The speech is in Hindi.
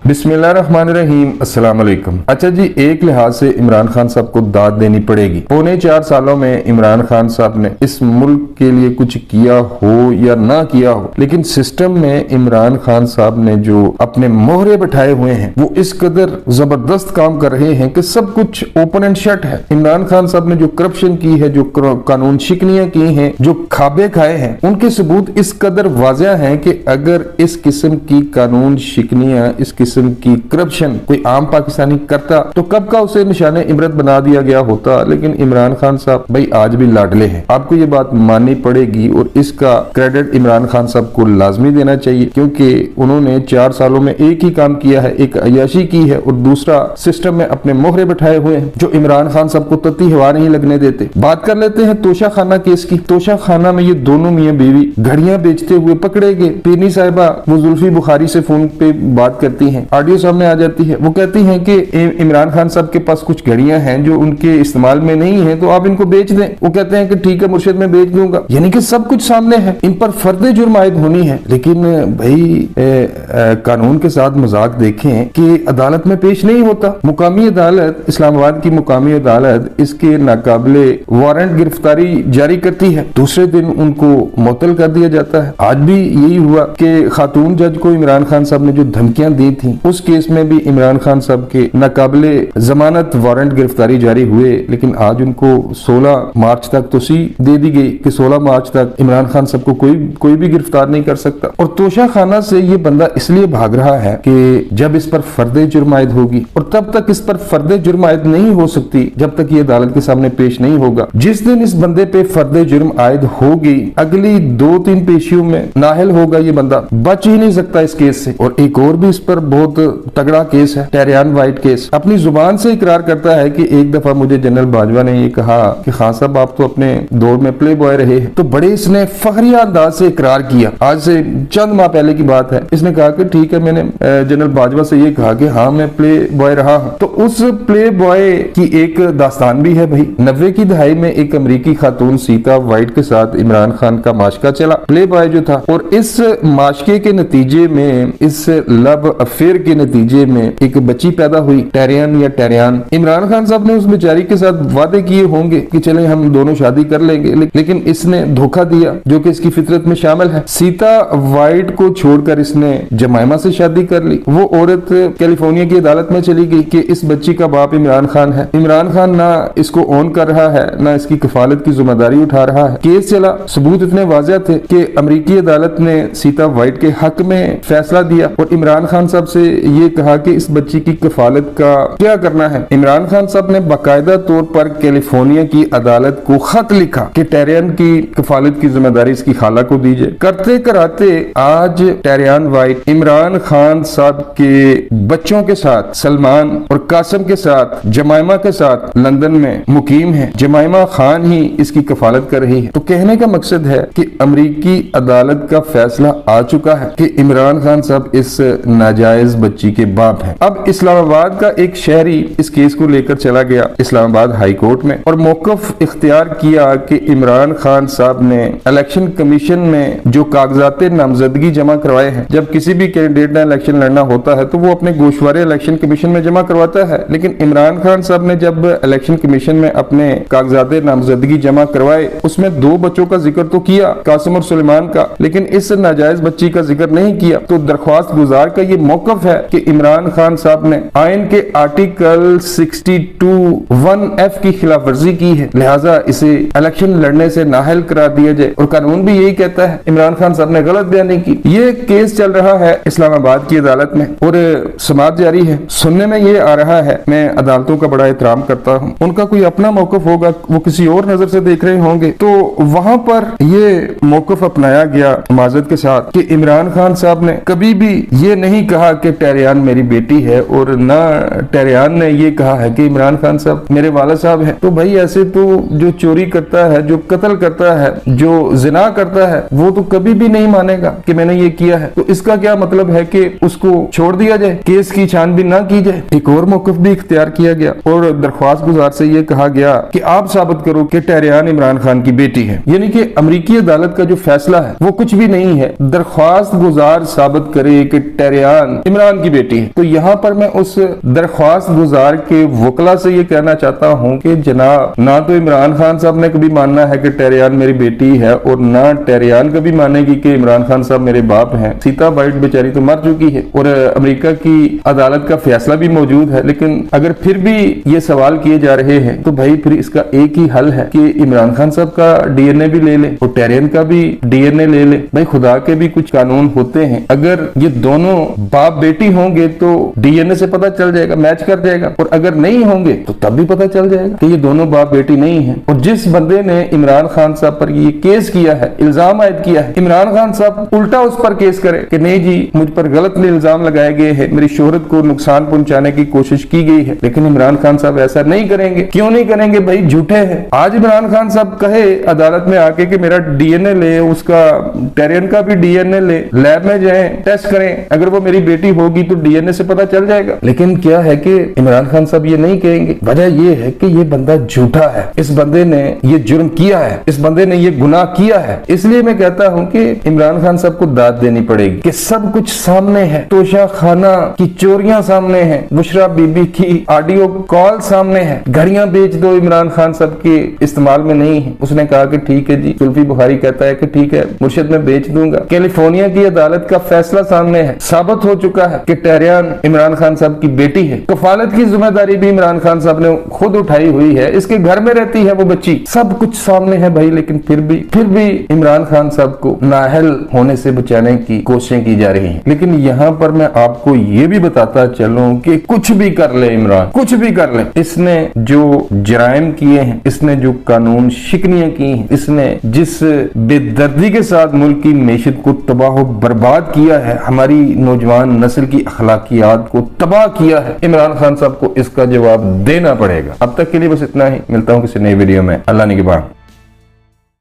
बिस्मिल्लाहिर्रहमानिर्रहीम, अस्सलाम वालेकुम। अच्छा जी, एक लिहाज से इमरान खान साहब को दाद देनी पड़ेगी। पौने 4 सालों में इमरान खान साहब ने इस मुल्क के लिए कुछ किया हो या ना किया हो, लेकिन सिस्टम में इमरान खान साहब ने जो अपने मोहरे बैठाए हुए हैं वो इस कदर जबरदस्त काम कर रहे हैं कि सब कुछ ओपन एंड शट है। इमरान खान साहब ने जो करप्शन की है, जो कानून शिकनियां की हैं, जो खाबे खाए हैं, उनके सबूत इस कदर वाज़ेह हैं कि अगर इस किस्म की कानून शिकनियां, इस किस्म की करप्शन कोई आम पाकिस्तानी करता तो कब का उसे निशाने इबरत बना दिया गया होता। लेकिन इमरान खान साहब भाई आज भी लाडले हैं, आपको ये बात माननी पड़ेगी और इसका क्रेडिट इमरान खान साहब को लाजमी देना चाहिए, क्योंकि उन्होंने 4 सालों में एक ही काम किया है, एक अयाशी की है और दूसरा सिस्टम में अपने मोहरे बैठाए हुए हैं जो इमरान खान साहब को तती हवा नहीं लगने देते। बात कर लेते हैं तोशा खाना केस की। तोशा खाना में ये दोनों मियां बीवी घड़ियां बेचते हुए पकड़े गए। पीनी साहिबा वो जुल्फी बुखारी से फोन पे बात करती हैं, ऑडियो सामने आ जाती है। वो कहती हैं कि इमरान खान साहब के पास कुछ घड़ियां हैं जो उनके इस्तेमाल में नहीं है, तो आप इनको बेच दें। वो कहते हैं कि ठीक है मुर्शिद मैं बेच दूंगा। यानी कि सब कुछ सामने है, इन पर फर्द जुर्म आयद होनी है। लेकिन भाई कानून के साथ मजाक देखें कि अदालत में पेश नहीं होता। मुकामी अदालत, इस्लामाबाद की मुकामी अदालत इसके नाकाबिले वारंट गिरफ्तारी जारी करती है, दूसरे दिन उनको मुअत्तल कर दिया जाता है। आज भी यही हुआ कि खातून जज को इमरान खान साहब ने जो धमकियां दी थी, उस केस में भी इमरान खान साहब के नाकाबिले जमानत वारंट गिरफ्तारी जारी हुए, लेकिन आज उनको 16 मार्च तक तोसी दे दी गई कि 16 मार्च तक इमरान खान साहब को कोई भी गिरफ्तार नहीं कर सकता। और तोशा खाना से ये बंदा इसलिए भाग रहा है कि जब इस पर फर्दे जुर्म आयद होगी, और तब तक इस पर फर्दे जुर्म आयद नहीं हो सकती जब तक ये अदालत के सामने पेश नहीं होगा। जिस दिन इस बंदे पे फर्दे जुर्म आयद होगी, अगली 2-3 पेशियों में नाहल होगा ये बंदा, बच ही नहीं सकता इस केस से। और एक और भी इस पर बहुत तगड़ा केस है, टेरियान वाइट केस। अपनी जुबान से इकरार करता है कि एक दफा मुझे जनरल बाजवा ने ये कहा कि खान साहब आप तो अपने दौर में प्ले बॉय रहे हैं, तो बड़े इसने फखरिया अंदाज से इकरार किया। आज से चंद माह पहले की बात है। इसने कहा कि ठीक है मैंने जनरल बाजवा से ये कहा कि हाँ मैं प्ले बॉय रहा हूँ। तो उस प्ले बॉय की एक दास्तान भी है भाई। 90 की दहाई में एक अमरीकी खातून सीता वाइट के साथ इमरान खान का माशका चला, प्ले बॉय जो था, और इस माशके के नतीजे में, इस लव अफेयर के नतीजे में एक बच्ची पैदा हुई, टेरियन या टेरियान। इमरान खान साहब ने उस बेचारी के साथ वादे किए होंगे कि चले हम दोनों शादी कर लेंगे, लेकिन इसने धोखा दिया जो कि इसकी फितरत में शामिल है। सीता वाइट को छोड़कर इसने जमाइमा से शादी कर ली। वो औरत कैलिफोर्निया की अदालत में चली गई कि इस बच्ची का बाप इमरान खान है। इमरान खान ना इसको ऑन कर रहा है, ना इसकी कफालत की जिम्मेदारी उठा रहा है। केस चला, सबूत इतने वाज़ेह थे कि अमरीकी अदालत ने सीता वाइट के हक में फैसला दिया और इमरान खान साहब से ये कहा कि इस बच्ची की कफालत का क्या करना है। इमरान खान साहब ने बाकायदा तौर पर कैलिफोर्निया की अदालत को खत लिखा कि टेरियन की कफालत की जिम्मेदारी इसकी खाला को दीजिए। करते कराते आज टेरियन वाइट इमरान खान साहब के बच्चों के साथ, सलमान और कासिम के साथ, जमाइमा के साथ लंदन में मुकीम है। जमाइमा खान ही इसकी कफालत कर रही है। तो कहने का मकसद है कि अमरीकी अदालत का फैसला आ चुका है कि इमरान खान साहब इस नाजायज बच्ची के बाप हैं। अब इस्लामाबाद का एक शहरी इस केस को लेकर चला गया इस्लामाबाद हाई कोर्ट में और मौकफ इख्तियार किया कि इमरान खान साहब ने इलेक्शन कमीशन में जो कागजात नामजदगी जमा करवाए हैं, जब किसी भी कैंडिडेट ने इलेक्शन लड़ना होता है तो वो अपने गोशवारे इलेक्शन कमीशन में जमा करवाता है। लेकिन इमरान खान साहब ने जब इलेक्शन कमीशन में अपने कागजात नामजदगी जमा करवाए, उसमें 2 बच्चों का जिक्र तो किया, कासिम और सुलेमान का, लेकिन इस नाजायज बच्ची का जिक्र नहीं किया। तो दरख्वास्त गुजार का ये मौकफ है कि इमरान खान साहब ने आइन के आर्टिकल 62(1)(f) की खिलाफ वर्जी की है, लिहाजा इसे इलेक्शन लड़ने से नाहल करार दिया जाए। और कानून भी यही कहता है, इमरान खान साहब ने गलत बयानी की। ये केस चल रहा है इस्लामाबाद की अदालत में और समाअत जारी है। सुनने में ये आ रहा है, मैं अदालतों का बड़ा एहतराम करता हूँ, उनका कोई अपना मौकफ होगा, वो किसी और नजर से देख रहे होंगे, तो वहां पर ये मौकफ अपनाया गया माजरत के साथ कि इमरान खान साहब ने कभी भी ये नहीं कहा कि टेरियान मेरी बेटी है, और ना टेरियान ने ये कहा है कि इमरान खान साहब मेरे वाला साहब हैं। तो भाई ऐसे तो जो चोरी करता है, जो कत्ल करता है, जो जिना करता है, वो तो कभी भी नहीं मानेगा कि मैंने ये किया है। तो इसका क्या मतलब है कि उसको छोड़ दिया जाए, केस की छानबीन ना की जाए। एक और मौकफ भी इख्तियार किया गया और दरख्वास्त गुजार से ये कहा गया कि आप साबित करो कि टेरियान इमरान खान की बेटी है। यानी कि अमरीकी अदालत का जो फैसला है वो कुछ भी नहीं है। दरख्वास्त गुजार साबित करे कि टेरियान इमरान की बेटी है। तो यहाँ पर मैं उस दरख्वास्त गुजार के वकला से ये कहना चाहता हूँ कि जनाब, ना तो इमरान खान साहब ने कभी मानना है कि टेरियान मेरी बेटी है, और ना टेरियान कभी मानेगी कि इमरान खान साहब मेरे बाप हैं। सीता बाइट बेचारी तो मर चुकी है और अमेरिका की अदालत का फैसला भी मौजूद है, लेकिन अगर फिर भी ये सवाल किए जा रहे हैं तो भाई फिर इसका एक ही हल है कि इमरान खान साहब का डीएनए भी ले ले और टेरियन का भी डीएनए ले ले। भाई खुदा के भी कुछ कानून होते हैं, अगर ये दोनों बाप बेटी होंगे तो डीएनए से पता चल जाएगा, मैच कर जाएगा, और अगर नहीं होंगे तो तब भी पता चल जाएगा कि ये दोनों बाप बेटी नहीं है। और जिस बंदे ने इमरान खान साहब पर ये केस किया है, इल्जाम आयद किया है, इमरान खान साहब उल्टा उस पर केस करे कि नहीं जी मुझ पर गलत इल्जाम लगाए गए हैं, मेरी शोहरत को नुकसान पहुंचाने की कोशिश की गई है। लेकिन इमरान खान साहब ऐसा नहीं करेंगे। क्यों नहीं करेंगे भाई? झूठे हैं। आज इमरान खान साहब कहे अदालत में आके कि मेरा डीएनए ले, उसका टेरियन का भी डीएनए ले, लैब में जाएं, टेस्ट करें, अगर वो मेरी बेटी होगी तो डीएनए से पता चल जाएगा। लेकिन क्या है कि इमरान खान साहब ये नहीं कहेंगे। वजह ये है कि ये बंदा झूठा है, इस बंदे ने ये जुर्म किया है, इस बंदे ने ये गुनाह किया है। इसलिए मैं कहता हूं कि इमरान खान साहब को दाद देनी पड़ेगी कि सब कुछ सामने है, तोशा खाना की चोरियां सामने हैं, बुशरा बीबी की ऑडियो कॉल सामने है, घड़ियां बेच दो इमरान खान साहब के इस्तेमाल में नहीं है। उसने कहा कि ठीक है जी, जुल्फी बुखारी कहता है कि ठीक है मुर्शिद में बेच दूंगा। कैलिफोर्निया की अदालत का फैसला सामने है, साबित हो चुका है कि टेरियान इमरान खान साहब की बेटी है। कफालत की जिम्मेदारी भी इमरान खान साहब ने खुद उठाई हुई है, इसके घर में रहती है वो बच्ची, सब कुछ सामने है भाई। लेकिन फिर भी इमरान खान साहब को नाअहल होने से बचाने की कोशिशें की जा रही हैं। लेकिन यहाँ पर मैं आपको ये भी बताता चलूं कि कुछ भी कर ले इमरान, कुछ भी कर ले, इसने जो जराइम किए हैं, इसने जो कानून शिकनियां की हैं, इसने जिस बेदर्दी के साथ मुल्क की मैशत को तबाह बर्बाद किया है, हमारी नौजवान नस्ल की अखलाकियात को तबाह किया है, इमरान खान साहब को इसका जवाब देना पड़ेगा। अब तक के लिए बस इतना ही, मिलता हूँ किसी नई वीडियो में। अल्लाह निगहबान।